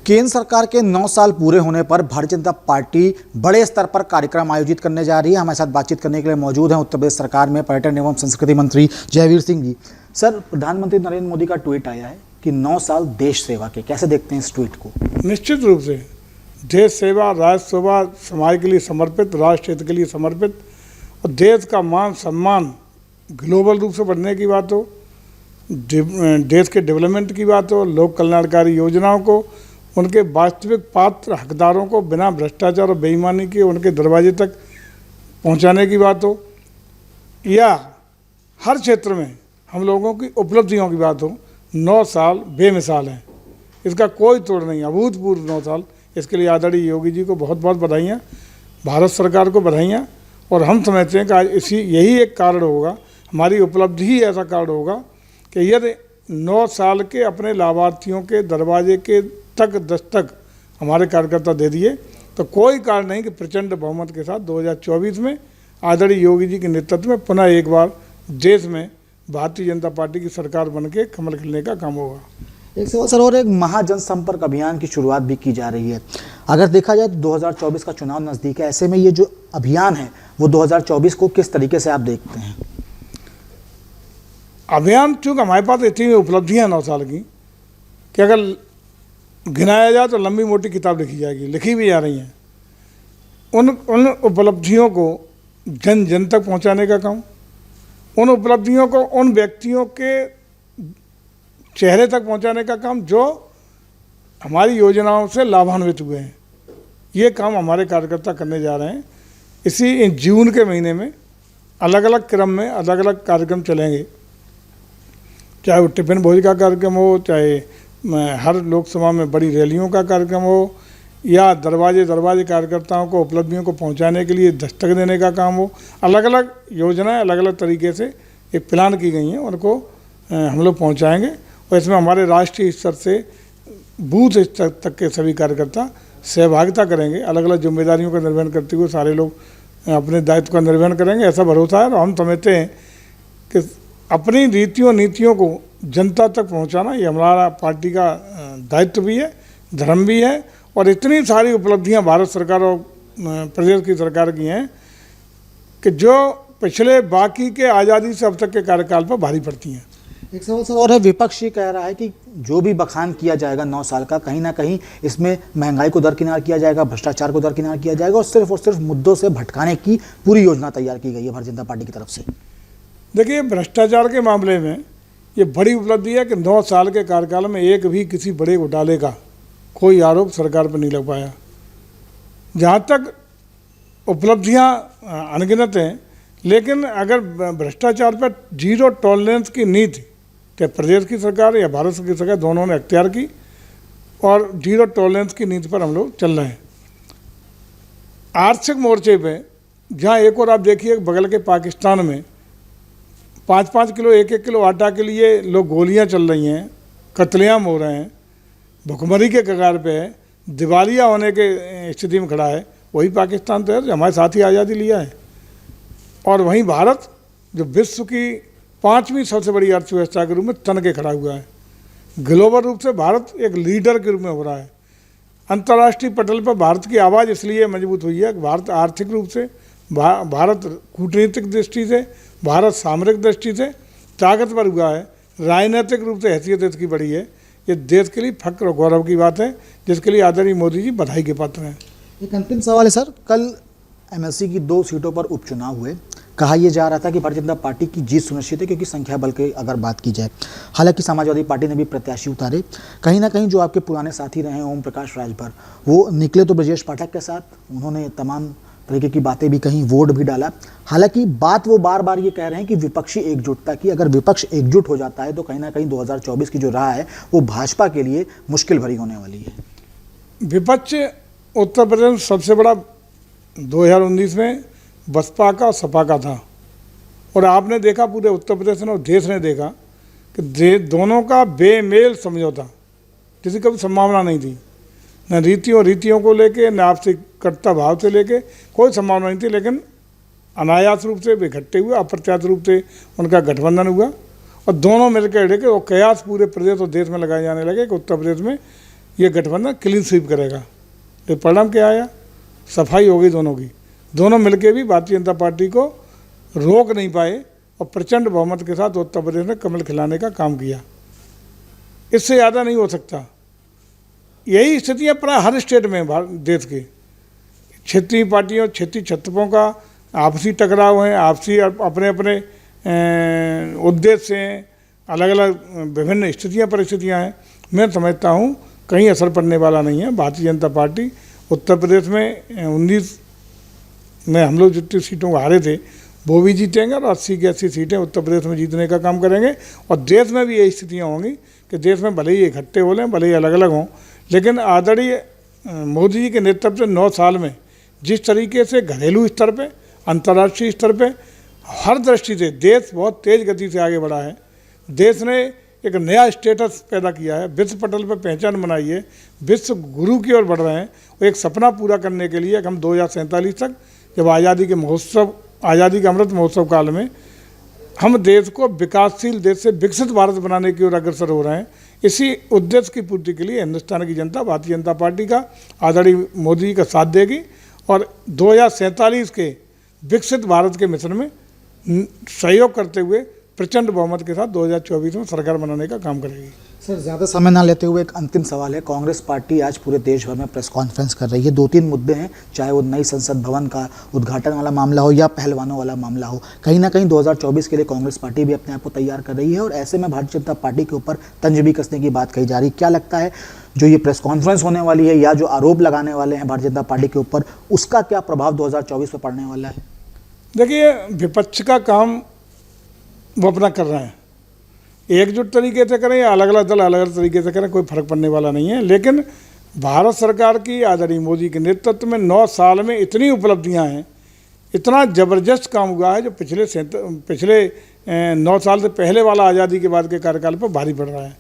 केंद्र सरकार के 9 साल पूरे होने पर भारतीय जनता पार्टी बड़े स्तर पर कार्यक्रम आयोजित करने जा रही है। हमारे साथ बातचीत करने के लिए मौजूद हैं उत्तर प्रदेश सरकार में पर्यटन एवं संस्कृति मंत्री जयवीर सिंह जी। सर, प्रधानमंत्री नरेंद्र मोदी का ट्वीट आया है कि 9 साल देश सेवा के, कैसे देखते हैं इस ट्वीट को? निश्चित रूप से देश सेवा, राष्ट्र सेवा, समाज के लिए समर्पित, राष्ट्र हित के लिए समर्पित और देश का मान सम्मान ग्लोबल रूप से बढ़ने की बात हो, देश के डेवलपमेंट की बात हो, लोक कल्याणकारी योजनाओं को उनके वास्तविक पात्र हकदारों को बिना भ्रष्टाचार और बेईमानी के उनके दरवाजे तक पहुंचाने की बात हो, या हर क्षेत्र में हम लोगों की उपलब्धियों की बात हो, 9 साल बेमिसाल हैं। इसका कोई तोड़ नहीं, अभूतपूर्व 9 साल। इसके लिए आदरणीय योगी जी को बहुत बहुत बधाइयाँ, भारत सरकार को बधाइयाँ। और हम समझते हैं कि आज यही एक कारण होगा, हमारी उपलब्धि ही ऐसा कारण होगा कि यदि 9 साल के अपने लाभार्थियों के दरवाजे के तक दस्तक हमारे कार्यकर्ता दे दिए तो कोई कारण नहीं कि प्रचंड बहुमत के साथ 2024 में आदरणीय योगी जी के नेतृत्व में पुनः एक बार देश में भारतीय जनता पार्टी की सरकार बन के कमल खिलने का काम होगा। एक सवाल सर, और एक महाजनसंपर्क अभियान की शुरुआत भी की जा रही है। अगर देखा जाए तो 2024 का चुनाव नज़दीक है, ऐसे में ये जो अभियान है वो 2024 को किस तरीके से आप देखते हैं? अभियान, चूँकि हमारे पास इतनी उपलब्धियाँ 9 साल की कि अगर गिनाया जाए तो लंबी मोटी किताब लिखी जाएगी, लिखी भी जा रही हैं। उन उपलब्धियों को जन जन तक पहुँचाने का काम, उन उपलब्धियों को उन व्यक्तियों के चेहरे तक पहुंचाने का काम जो हमारी योजनाओं से लाभान्वित हुए हैं, ये काम हमारे कार्यकर्ता करने जा रहे हैं। इसी जून के महीने में अलग अलग क्रम में अलग अलग कार्यक्रम चलेंगे, चाहे वो टिफिन भोज का कार्यक्रम हो, चाहे हर लोकसभा में बड़ी रैलियों का कार्यक्रम हो, या दरवाजे दरवाजे कार्यकर्ताओं को उपलब्धियों को पहुंचाने के लिए दस्तक देने का काम हो। अलग अलग योजनाएं अलग अलग तरीके से एक प्लान की गई हैं, उनको हम लोग पहुंचाएंगे। और इसमें हमारे राष्ट्रीय स्तर से बूथ स्तर तक के सभी कार्यकर्ता सहभागिता करेंगे। अलग अलग जिम्मेदारियों का निर्वहन करते हुए सारे लोग अपने दायित्व का निर्वहन करेंगे, ऐसा भरोसा है। और हम समझते हैं कि अपनी रीतियों नीतियों को जनता तक पहुंचाना ये हमारा पार्टी का दायित्व भी है, धर्म भी है। और इतनी सारी उपलब्धियां भारत सरकार और प्रदेश की सरकार की हैं कि जो पिछले बाकी के आज़ादी से अब तक के कार्यकाल पर भारी पड़ती हैं। एक सवाल सर और है, विपक्ष ये कह रहा है कि जो भी बखान किया जाएगा 9 साल का, कहीं ना कहीं इसमें महंगाई को दरकिनार किया जाएगा, भ्रष्टाचार को दरकिनार किया जाएगा और सिर्फ मुद्दों से भटकाने की पूरी योजना तैयार की गई है भारतीय जनता पार्टी की तरफ से। देखिए, भ्रष्टाचार के मामले में ये बड़ी उपलब्धि है कि 9 साल के कार्यकाल में एक भी किसी बड़े घोटाले का कोई आरोप सरकार पर नहीं लग पाया। जहाँ तक उपलब्धियाँ अनगिनत हैं, लेकिन अगर भ्रष्टाचार पर जीरो टॉलरेंस की नीति चाहे प्रदेश की सरकार या भारत की सरकार दोनों ने अख्तियार की और जीरो टॉलरेंस की नीति पर हम लोग चल रहे हैं। आर्थिक मोर्चे पे जहाँ एक और आप देखिए बगल के पाकिस्तान में 5-5 किलो 1-1 किलो आटा के लिए लोग गोलियाँ चल रही हैं, कत्लेआम हो रहे हैं, भुखमरी के कगार पे है, दिवालिया होने के स्थिति में खड़ा है। वही पाकिस्तान तो है जो हमारे साथ ही आज़ादी लिया है। और वहीं भारत जो विश्व की 5वीं सबसे बड़ी अर्थव्यवस्था के रूप में तन के खड़ा हुआ है। ग्लोबल रूप से भारत एक लीडर के रूप में हो रहा है। अंतर्राष्ट्रीय पटल पर भारत की आवाज़ इसलिए मजबूत हुई है कि भारत आर्थिक रूप से, भारत कूटनीतिक दृष्टि से, भारत सामरिक दृष्टि से ताकतवर हुआ है। राजनीतिक रूप से हैसियत इसकी बड़ी है। ये देश के लिए फख्र और गौरव की बात है, जिसके लिए आदरणीय मोदी जी बधाई के पात्र हैं। एक अंतिम सवाल है सर, कल एमएलसी की 2 सीटों पर उपचुनाव हुए, कहा यह जा रहा था कि भारतीय जनता पार्टी की जीत सुनिश्चित है क्योंकि संख्या बल की अगर बात की जाए। हालांकि समाजवादी पार्टी ने भी प्रत्याशी उतारे। कहीं ना कहीं जो आपके पुराने साथी रहे ओम प्रकाश राजभर, वो निकले तो ब्रजेश पाठक के साथ, उन्होंने तमाम तरीके की बातें भी कहीं, वोट भी डाला। हालांकि बात वो बार बार ये कह रहे हैं कि विपक्षी एकजुटता की, अगर विपक्ष एकजुट हो जाता है तो कहीं ना कहीं 2024 की जो राह है वो भाजपा के लिए मुश्किल भरी होने वाली है। विपक्ष उत्तर प्रदेश में सबसे बड़ा 2019 में बसपा का और सपा का था। और आपने देखा पूरे उत्तर प्रदेश ने और देश ने देखा कि दोनों का बेमेल समझौता, जिसकी कभी संभावना नहीं थी, न रीतियों को लेके, न आपसी कर्तव्य भाव से लेके कोई संभावना नहीं थी। लेकिन अनायास रूप से वे इकट्ठे हुए, अप्रत्याशित रूप से उनका गठबंधन हुआ और दोनों मिलकर वो कयास पूरे प्रदेश और देश में लगाए जाने लगे कि उत्तर प्रदेश में ये गठबंधन क्लीन स्वीप करेगा। तो परिणाम क्या आया? सफाई हो गई दोनों की। दोनों मिलके भी भारतीय जनता पार्टी को रोक नहीं पाए और प्रचंड बहुमत के साथ उत्तर प्रदेश में कमल खिलाने का काम किया। इससे ज़्यादा नहीं हो सकता। यही स्थितियाँ प्राय हर स्टेट में देश के क्षेत्रीय पार्टियों, क्षेत्रीय छत्रपों का आपसी टकराव है, आपसी अपने अपने उद्देश्य हैं, अलग अलग विभिन्न स्थितियाँ परिस्थितियाँ हैं। मैं समझता हूँ कहीं असर पड़ने वाला नहीं है। भारतीय जनता पार्टी उत्तर प्रदेश में 19 में हम लोग जितनी सीटों को हारे थे वो भी जीतेंगे और 80 की 80 सीटें उत्तर प्रदेश में जीतने का काम करेंगे। और देश में भी यही स्थितियाँ होंगी कि देश में भले ही इकट्ठे हो लें, भले ही अलग अलग हों, लेकिन आदरणीय मोदी जी के नेतृत्व से 9 साल में जिस तरीके से घरेलू स्तर पे, अंतर्राष्ट्रीय स्तर पे, हर दृष्टि से देश बहुत तेज़ गति से आगे बढ़ा है। देश ने एक नया स्टेटस पैदा किया है, विश्व पटल पर पहचान बनाई है, विश्व गुरु की ओर बढ़ रहे हैं। और एक सपना पूरा करने के लिए हम 2047 तक जब आज़ादी के अमृत महोत्सव काल में हम देश को विकासशील देश से विकसित भारत बनाने की ओर अग्रसर हो रहे हैं। इसी उद्देश्य की पूर्ति के लिए हिंदुस्तान की जनता भारतीय जनता पार्टी का आदरणीय मोदी जी का साथ देगी और 2047 के विकसित भारत के मिशन में सहयोग करते हुए प्रचंड बहुमत के साथ 2024 में सरकार बनाने का काम करेगी। सर, ज़्यादा समय ना लेते हुए एक अंतिम सवाल है। कांग्रेस पार्टी आज पूरे देश भर में प्रेस कॉन्फ्रेंस कर रही है। 2-3 मुद्दे हैं, चाहे वो नई संसद भवन का उद्घाटन वाला मामला हो या पहलवानों वाला मामला हो। कहीं ना कहीं 2024 के लिए कांग्रेस पार्टी भी अपने आप को तैयार कर रही है और ऐसे में भारतीय जनता पार्टी के ऊपर तंज भी कसने की बात कही जा रही है। क्या लगता है जो ये प्रेस कॉन्फ्रेंस होने वाली है या जो आरोप लगाने वाले हैं भारतीय जनता पार्टी के ऊपर, उसका क्या प्रभाव 2024 में पड़ने वाला है? देखिए, विपक्ष का काम वो अपना कर रहे हैं, एकजुट तरीके से करें या अलग अलग दल अलग अलग तरीके से करें, कोई फर्क पड़ने वाला नहीं है। लेकिन भारत सरकार की आदरणीय मोदी के नेतृत्व में 9 साल में इतनी उपलब्धियां हैं, इतना ज़बरदस्त काम हुआ है जो पिछले 9 साल से पहले वाला आज़ादी के बाद के कार्यकाल पर भारी पड़ रहा है।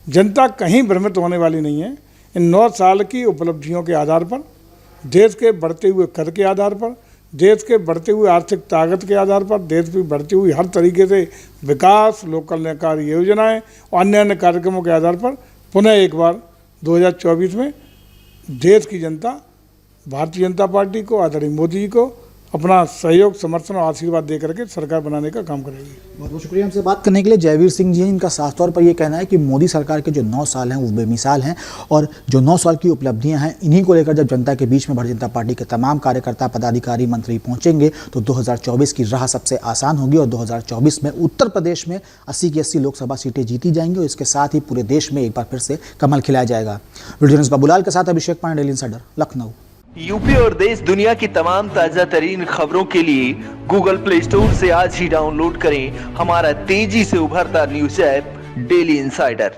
जनता कहीं भ्रमित होने वाली नहीं है। इन 9 साल की उपलब्धियों के आधार पर, देश के बढ़ते हुए कर के आधार पर, देश के बढ़ते हुए आर्थिक ताकत के आधार पर, देश की बढ़ती हुई हर तरीके से विकास, लोक कल्याणकारी योजनाएं और अन्य अन्य कार्यक्रमों के आधार पर पुनः एक बार 2024 में देश की जनता भारतीय जनता पार्टी को, आदरणीय मोदी जी को अपना सहयोग, समर्थन और आशीर्वाद दे करके सरकार बनाने का काम करेगी। बहुत बहुत शुक्रिया हमसे बात करने के लिए। जयवीर सिंह जी, इनका साफ तौर पर ये कहना है कि मोदी सरकार के जो 9 साल हैं वो बेमिसाल हैं और जो 9 साल की उपलब्धियां हैं, इन्हीं को लेकर जब जनता के बीच में भारतीय जनता पार्टी के तमाम कार्यकर्ता, पदाधिकारी, मंत्री पहुंचेंगे तो 2024 की राह सबसे आसान होगी और 2024 में उत्तर प्रदेश में 80 की 80 लोकसभा सीटें जीती जाएंगी और इसके साथ ही पूरे देश में एक बार फिर से कमल खिलाया जाएगा। वीडियो जर्नलिस्ट बाबूलाल के साथ Abhishek Pandey, daily insider, Lucknow. UP और देश दुनिया की तमाम ताजा तरीन खबरों के लिए गूगल प्ले स्टोर से आज ही डाउनलोड करें हमारा तेजी से उभरता न्यूज ऐप डेली इंसाइडर।